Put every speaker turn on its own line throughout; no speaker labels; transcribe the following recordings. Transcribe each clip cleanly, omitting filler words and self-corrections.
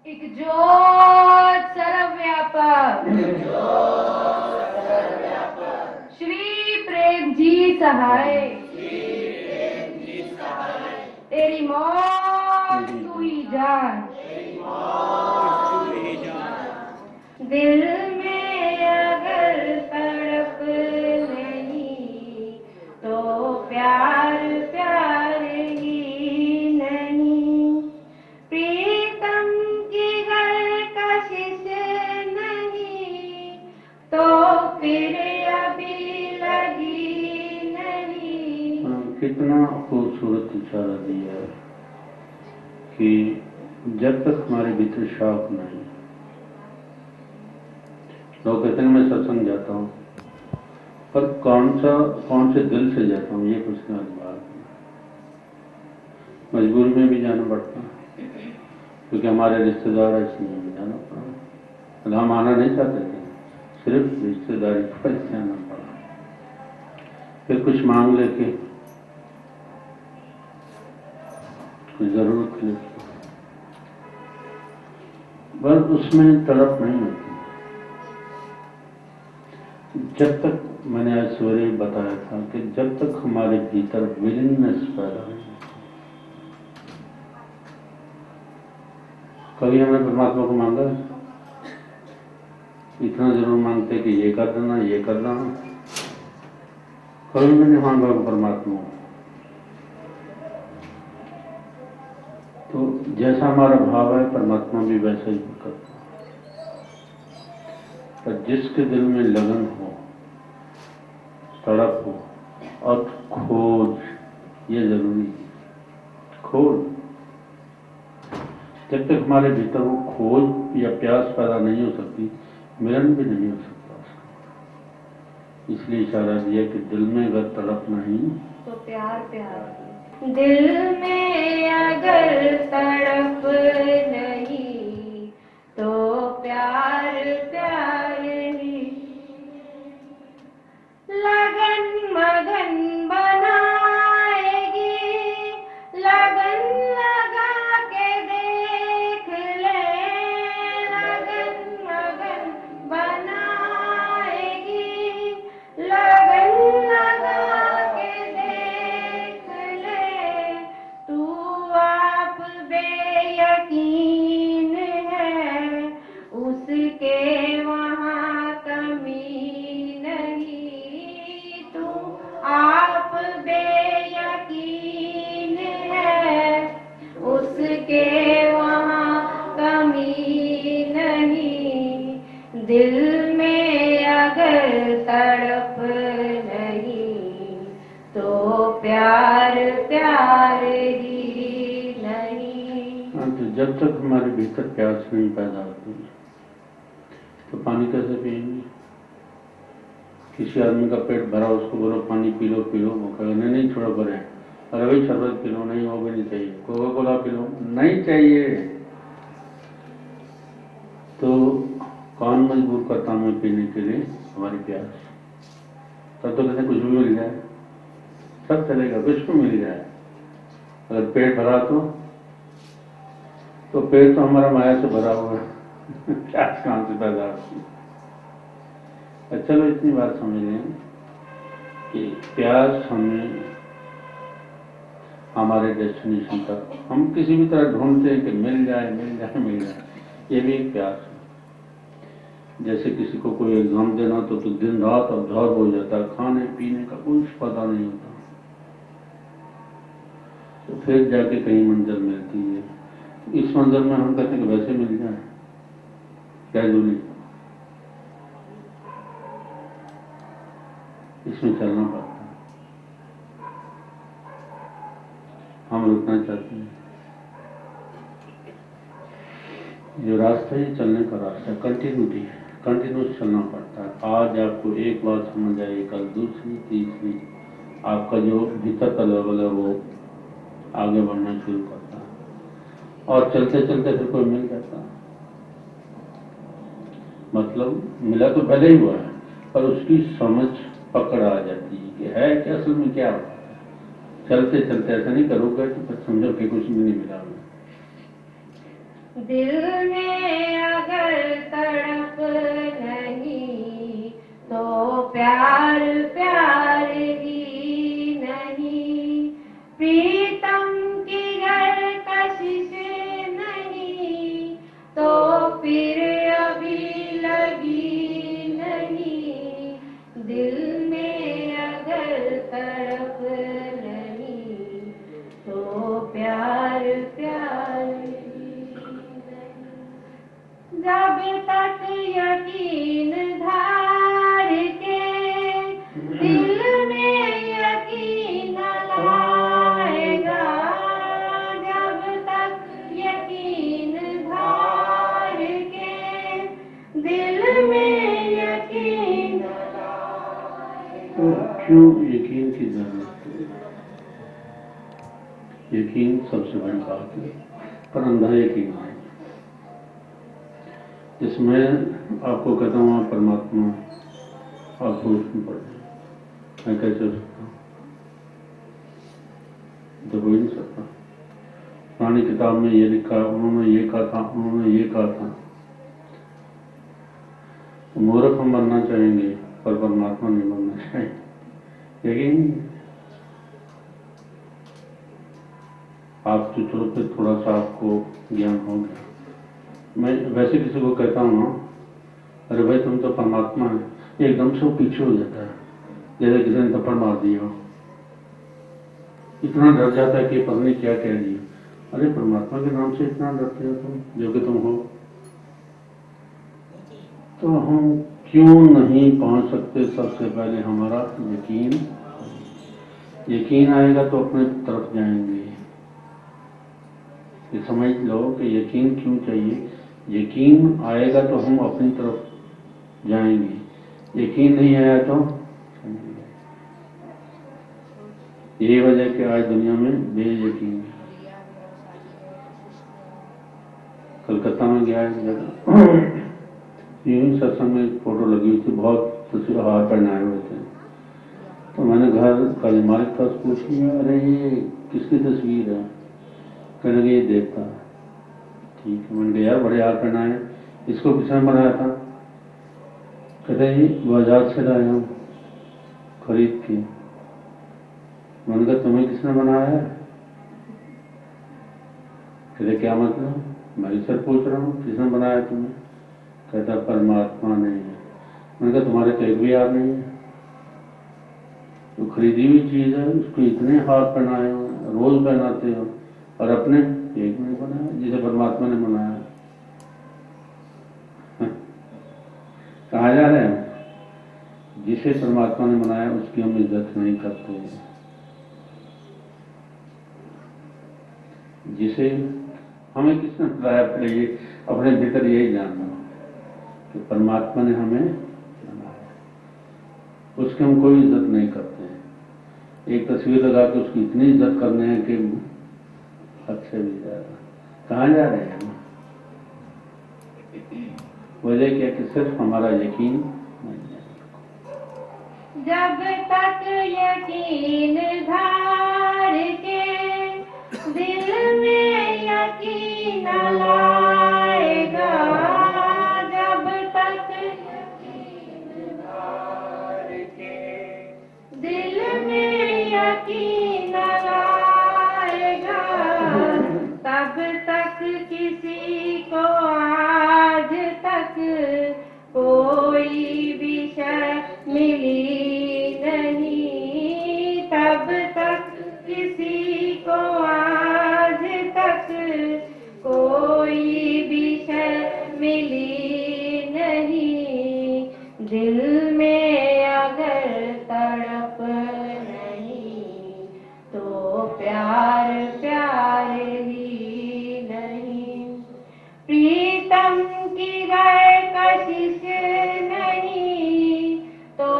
एक जोत सर्वव्यापक श्री प्रेम जी सहाय, तेरी मौत तू ही जान, दिल में अगर तड़प नहीं तो प्यार प्यार ही नहीं, प्रीतम की घर कशिश नहीं तो फिर अभी लगी नहीं।
कितना खूबसूरत इशारा दिया है कि जब तक हमारे भीतर शौक नहीं, लोग कहते हैं मैं सत्संग जाता हूँ, पर कौन से दिल से जाता हूँ ये पूछने वाली बात है। मजबूरी में भी जाना पड़ता है क्योंकि हमारे रिश्तेदार इसलिए भी जाना पड़ा। हम आना नहीं चाहते थे, सिर्फ रिश्तेदारी पर जाना पड़ा। फिर कुछ मांग लेके, कुछ जरूरत लेके, बस उसमें तड़प नहीं होती। जब तक मैंने आज सवेरे बताया था कि जब तक हमारे भीतर विलिंगनेस पैदा नहीं, कभी हमने परमात्मा को मांगा इतना जरूर मांगते कि ये कर देना ये कर देना, कभी भी नहीं मांगा परमात्मा। तो जैसा हमारा भाव है परमात्मा भी वैसा ही करता। पर जिसके दिल में लगन हो, तड़प हो और खोज, ये जरूरी है। खोज, जब तक हमारे भीतर वो खोज या प्यास पैदा नहीं हो सकती, मिलन भी नहीं हो सकता उसका। इसलिए इशारा दिया कि दिल में अगर तड़प नहीं
तो प्यार प्यार, दिल में अगर तड़प नहीं तो प्यार प्यार ही, लगन मगन बनाएगी, लगन लगा के देख ले, लगन मगन बनाएगी, लगन लगा के देख ले, तू आप बेयकीन है उसके वहाँ कमी नहीं, तू आप बेयकीन है उसके वहाँ कमी नहीं, दिल में अगर तड़प नहीं तो प्यार प्यार ही नहीं।
तो जब तक हमारे भीतर प्यास नहीं पैदा होती तो पानी कैसे पिएंगे? किसी आदमी का पेट भरा, उसको बोलो पानी पी लो, वो कहेगा नहीं छोड़ो भरे। अरे भाई शरबत पी लो, नहीं वो भी नहीं चाहिए। कोका कोला पी लो, नहीं चाहिए। तो कौन मजबूर करता हमें पीने के लिए? हमारी प्यास। तब तो कहते कुछ भी मिल जाए सब चलेगा, कुछ भी मिल जाए। अगर पेट भरा तो पेट तो हमारा माया से भरा हुआ है प्यास कहां से पैदा होती है? चलो इतनी बात समझ लें कि प्यास हमें हमारे डेस्टिनेशन तक हम किसी भी तरह ढूंढते हैं कि मिल जाए मिल जाए मिल जाए, ये भी एक प्यास है। जैसे किसी को कोई एग्जाम देना तो दिन रात अब्जॉर्व हो जाता है, खाने पीने का कुछ पता नहीं होता, तो फिर जाके कहीं मंजिल मिलती है। इस मंजिल में हम कहते हैं कि वैसे मिल जाए कैजुअली, इसमें चलना पड़ता है। हम रुकना चाहते हैं। जो रास्ता है चलने का रास्ता है, कंटिन्यूटी है, कंटिन्यूस चलना पड़ता है। आज आपको एक बात समझ आई, कल दूसरी तीसरी, आपका जो भीतर का लेवल है वो आगे बढ़ना शुरू करता है और चलते चलते फिर कोई मिल जाता है। मतलब मिला तो भले ही हुआ है पर उसकी समझ पकड़ आ जाती है कि है क्या, असल में क्या होता है। चलते चलते ऐसा नहीं करोगे तो फिर समझो कि कुछ भी नहीं मिला हमें।
दिल में अगर तड़प नहीं तो प्यार प्यार ही नहीं, प्रीतम की घर कशिश नहीं तो फिर अभी लगी नहीं, दिल में अगर तड़प नहीं तो प्यार प्यार ही नहीं। जब तक यकीन धार के दिल में यकीन लाएगा, जब तक यकीन धार के दिल में यकीन लाएगा।
तो क्यों यकीन की जरूरत है? यकीन सबसे बड़ी बात है, पर अंधा यकीन है। इसमें आपको कहता हूँ आप परमात्मा आप सोच में पड़ जाए, मैं कैसे हो सकता हूँ? तो हो ही नहीं सकता। पुरानी किताब में ये लिखा, उन्होंने ये कहा था, उन्होंने ये कहा था। तो मूर्ख हम बनना चाहेंगे पर परमात्मा नहीं बनना चाहेंगे। लेकिन आप तो चलो फिर थोड़ा सा आपको ज्ञान हो गया। मैं वैसे किसी को कहता हूँ ना, अरे भाई तुम तो परमात्मा है, एकदम से वो पीछे हो जाता है, जैसे किसी ने थप्पड़ मार दिया हो। इतना डर जाता है कि पता नहीं क्या कह दिया। अरे परमात्मा के नाम से इतना डरते हो तुम, जो कि तुम हो। तो हम क्यों नहीं पहुंच सकते? सबसे पहले हमारा यकीन, यकीन आएगा तो अपने तरफ जाएंगे। ये समझ लो कि यकीन क्यों चाहिए। यकीन आएगा तो हम अपनी तरफ जाएंगे, यकीन नहीं आया तो यही वजह कि आज दुनिया में बेयकीन है। कलकत्ता में गया है जगह, यूं ही सत्संग में फोटो लगी हुई थी, बहुत तस्वीर हार पहनाए हुए थे। तो मैंने घर का मालिक था, पूछ लिया, अरे ये किसकी तस्वीर है? कहने लगे ये देवता है। ठीक है, मैंने कहा यार बड़े हार पहनाए, इसको किसने बनाया था? कहते जी बाजार से लाया हूँ खरीद के। मैंने कहा तुम्हें किसने बनाया है? कहते क्या मतलब? मैं इससे पूछ रहा हूँ किसने बनाया तुम्हें? कहता परमात्मा ने। मैंने कहा तुम्हारे तो एक भी हार नहीं है, तो खरीदी हुई चीज है, उसको इतने हार पहनाए हो, रोज पहनाते हो, और अपने एक भी नहीं बनाया जिसे परमात्मा ने बनाया। कहाँ जा रहे हैं? जिसे परमात्मा ने बनाया उसकी हम इज्जत नहीं करते। जिसे हमें किसने बनाया, पहले अपने भीतर यही जानना कि परमात्मा ने हमें बनाया, उसकी हम कोई इज्जत नहीं करते हैं। एक तस्वीर लगा के उसकी इतनी इज्जत करने हैं कि अच्छे भी ज्यादा। कहाँ जा रहे हैं? वजह क्या कि सिर्फ हमारा यकीन नहीं है।
जब तक यकीन धार के दिल में यकीन लाएगा, जब तक यकीन धार के दिल में यकीन लाएगा, तब तक किसी को आज तक कोई विषय मिली नहीं, तब तक किसी को आज तक कोई विषय मिली नहीं, दिल में अगर तड़प नहीं तो प्यार प्यार ही नहीं, प्रीतम की गए कशिश नहीं तो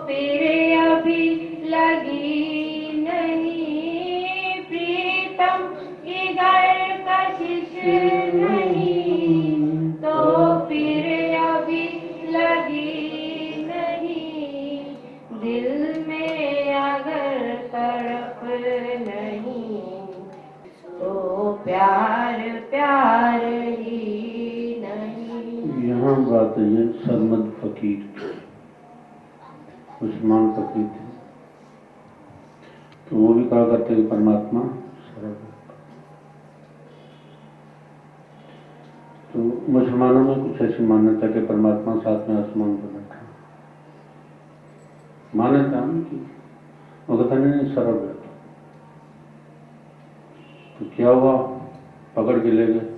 फिर अभी लगी नहीं, प्रीतम की गए कशिश नहीं तो फिर अभी लगी नहीं, दिल में अगर तड़प नहीं तो प्यार प्यार ही
यहाँ बात है ये सरमद फकीर, मुसलमान फकीर थे, तो वो भी कहा करते कि परमात्मा सर्व। तो मुसलमानों में कुछ ऐसी मान्यता कि परमात्मा साथ में आसमान पर बैठा, मान्यता उनकी, वो कहता नहीं सर्व है। तो क्या हुआ, पकड़ के ले गए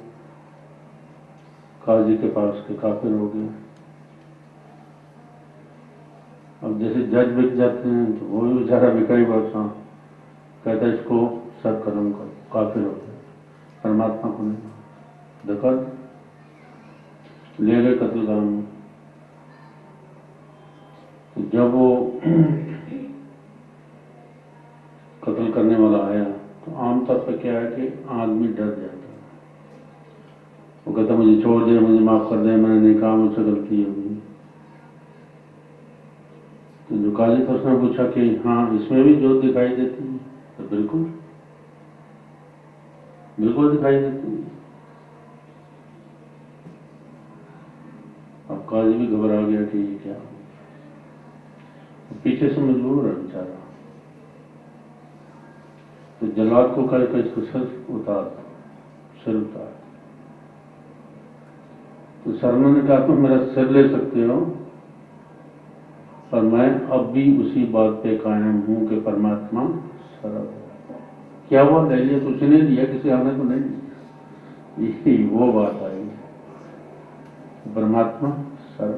काजी के पास के, काफिर हो गए। अब जैसे जज बिक जाते हैं तो वो भी बेचारा बिकाई बरसा, कहता है इसको सर कदम करो, काफिर हो गए, परमात्मा को नहीं देखा, ले गए कत्लगाह में। तो जब वो कत्ल करने वाला आया तो आमतौर पर क्या है कि आदमी डर जाता है, वो कहता मुझे छोड़ दे, मुझे माफ कर दे, मैंने नहीं कहा, मुझसे गलती हो गई। तो जो काजी था उसने पूछा कि हाँ इसमें भी जोत दिखाई देती है? तो बिल्कुल बिल्कुल दिखाई देती है। अब काजी भी घबरा गया कि ये क्या, पीछे से मजबूर है बेचारा। तो जल्लाद को कहा कि इसको सिर उतार। तो शर्मा ने कहा तुम मेरा सिर ले सकते हो, पर मैं अब भी उसी बात पे कायम हूं कि परमात्मा सर्व है। क्या हुआ, ले लिया तो उसने दिया, किसी आने को नहीं दिया। यही वो बात आई, परमात्मा सर्व।